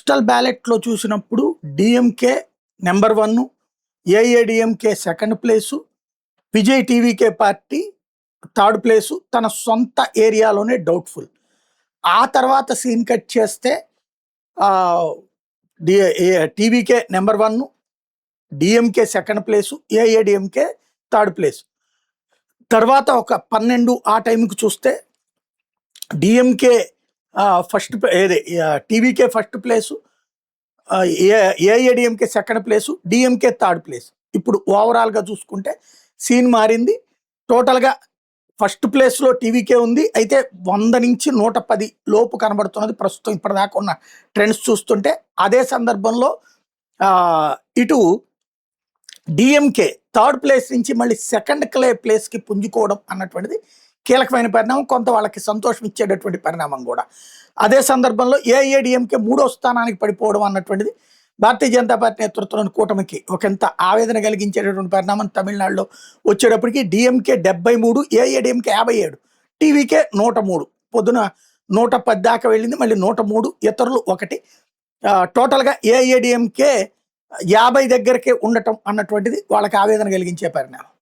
Postal బ్యాలెట్లో చూసినప్పుడు DMK number 1, AIADMK second place, Vijay TVK party third place, తన సొంత ఏరియాలోనే డౌట్ఫుల్. ఆ తర్వాత సీన్ కట్ చేస్తే TVK number 1, DMK second place, AIADMK third place. తర్వాత ఒక 12 ఆ టైంకి చూస్తే DMK first, TVK first place, AIADMK second place, DMK third place. ఇప్పుడు ఓవరాల్గా చూసుకుంటే సీన్ మారింది. టోటల్గా ఫస్ట్ ప్లేస్లో టీవీకే ఉంది. అయితే 100 నుంచి 110 లోపు కనబడుతున్నది ప్రస్తుతం ఇప్పటిదాకా ఉన్న ట్రెండ్స్ చూస్తుంటే. అదే సందర్భంలో ఇటు డిఎంకే థర్డ్ ప్లేస్ నుంచి మళ్ళీ సెకండ్ ప్లేస్కి పుంజుకోవడం అన్నటువంటిది కీలకమైన పరిణామం, కొంత వాళ్ళకి సంతోషం ఇచ్చేటటువంటి పరిణామం కూడా. అదే సందర్భంలో ఏఐఏడిఎంకే 3వ స్థానానికి పడిపోవడం అన్నటువంటిది భారతీయ జనతా పార్టీ నేతృత్వంలోని కూటమికి ఒకంత ఆవేదన కలిగించేటటువంటి పరిణామం. తమిళనాడులో వచ్చేటప్పటికి డిఎంకే 73, ఏఐఏడిఎంకే 57, టీవీకే 103. పొద్దున 110 దాకా వెళ్ళింది, మళ్ళీ 103, ఇతరులు 1. టోటల్గా ఏఐఏడిఎంకే 50 దగ్గరకే ఉండటం అన్నటువంటిది వాళ్ళకి ఆవేదన కలిగించే పరిణామం.